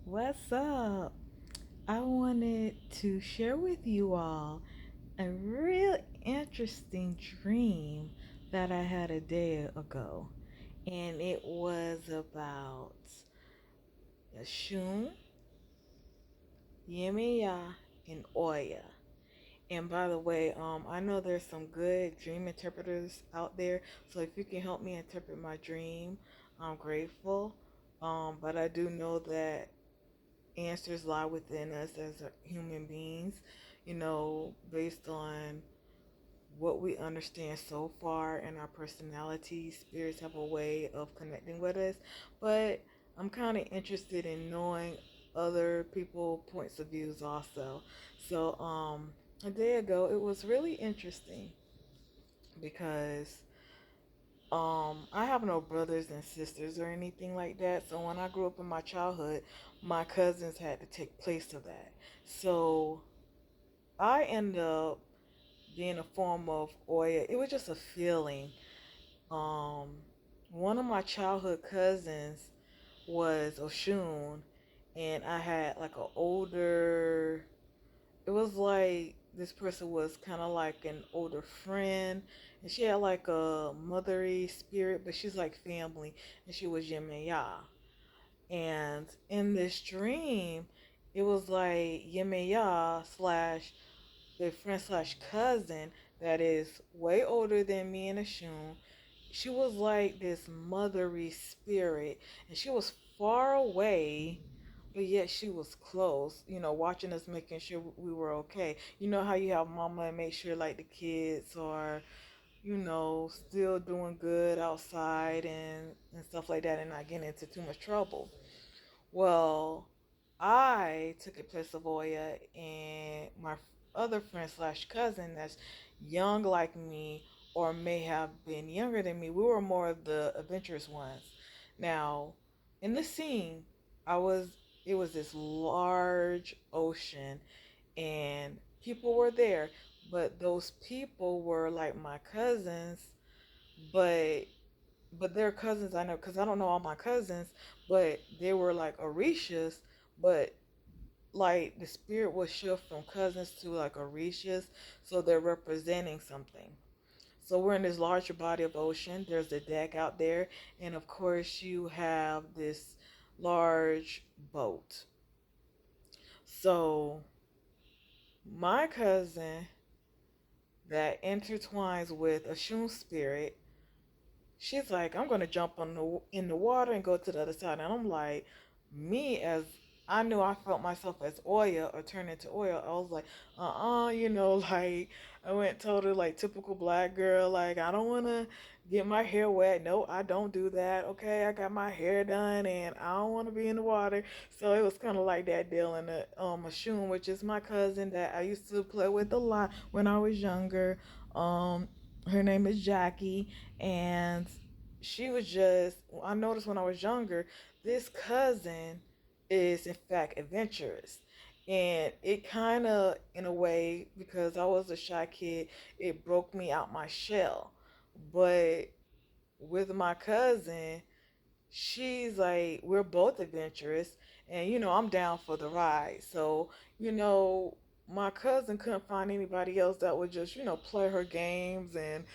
What's up? I wanted to share with you all a real interesting dream that I had a day ago. And it was about Oshun, Yemaja, and Oya. And by the way, I know there's some good dream interpreters out there. So if you can help me interpret my dream, I'm grateful. But I do know that answers lie within us as human beings, based on what we understand so far and our personalities. Spirits have a way of connecting with us, but I'm kind of interested in knowing other people points of views also. So a day ago it was really interesting because I have no brothers and sisters or anything like that. So when I grew up in my childhood, my cousins had to take place of that. So I ended up being a form of Oya. It was just a feeling. Um, One of my childhood cousins was Oshun, and I had like an older. It was like this person was kind of like an older friend, and she had like a mothery spirit, but she's like family, and she was Yemaya. And in this dream, it was like Yemaya slash the friend slash cousin that is way older than me and Ashun. She was like this mothery spirit, and she was far away, but yet she was close, watching us, making sure we were okay. You know how you have mama and make sure like the kids are, still doing good outside and stuff like that and not getting into too much trouble. Well, I took a place of Oya, and my other friend slash cousin that's young like me or may have been younger than me, we were more of the adventurous ones. Now, in the scene, I was it was this large ocean and people were there, but those people were like my cousins, but they're cousins I know because I don't know all my cousins, but they were like Orishas, but like the spirit will shift from cousins to like Orishas, so they're representing something. So we're in this larger body of ocean. There's a deck out there, and of course you have this large boat. So my cousin that intertwines with a Shun spirit, she's like, I'm gonna jump in the water and go to the other side. And I'm like, me as I knew I felt myself as oil or turn into oil. I was like, like I went total like typical black girl. Like I don't wanna get my hair wet. No, I don't do that. Okay, I got my hair done and I don't want to be in the water. So it was kind of like that deal. And Ashun, which is my cousin that I used to play with a lot when I was younger. Um, Her name is Jackie, and she was just, I noticed when I was younger, this cousin is in fact adventurous. And it kind of, in a way, because I was a shy kid, it broke me out my shell. But with my cousin, she's like, we're both adventurous, and I'm down for the ride. So, you know, my cousin couldn't find anybody else that would just, play her games and,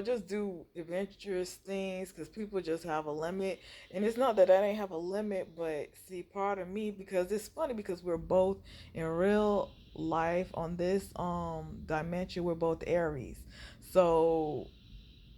just do adventurous things because people just have a limit. And it's not that I didn't have a limit, but see, part of me, because it's funny because we're both in real life on this dimension, we're both Aries. So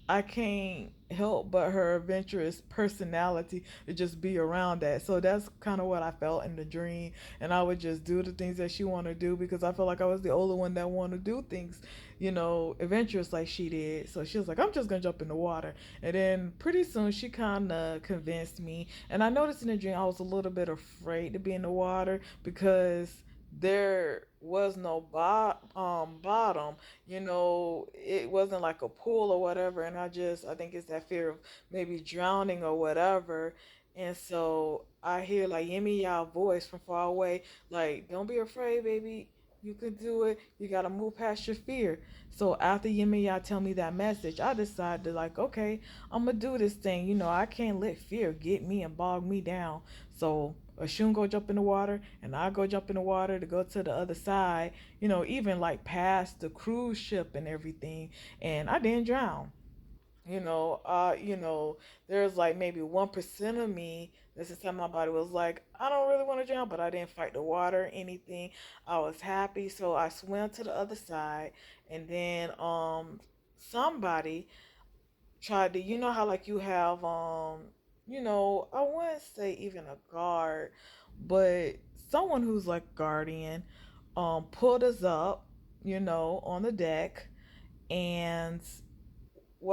I can't help but her adventurous personality to just be around that. So that's kind of what I felt in the dream, and I would just do the things that she wanted to do because I felt like I was the older one that wanted to do things, adventurous like she did. So she was like, "I'm just gonna jump in the water," and then pretty soon she kind of convinced me. And I noticed in the dream I was a little bit afraid to be in the water because there was no bottom. It wasn't like a pool or whatever, and I think it's that fear of maybe drowning or whatever. And so I hear like Yemi Yao voice from far away, like, don't be afraid, baby. You can do it. You gotta move past your fear. So after Yemi Yao tell me that message, I decided to like, okay, I'm gonna do this thing. I can't let fear get me and bog me down. So Oshun go jump in the water, and I go jump in the water to go to the other side. Even like past the cruise ship and everything, and I didn't drown. There's like maybe 1% of me that's inside my body was like, I don't really want to drown, but I didn't fight the water or anything. I was happy, so I swam to the other side, and then somebody tried to, how like you have I wouldn't say even a guard, but someone who's like guardian pulled us up, on the deck, and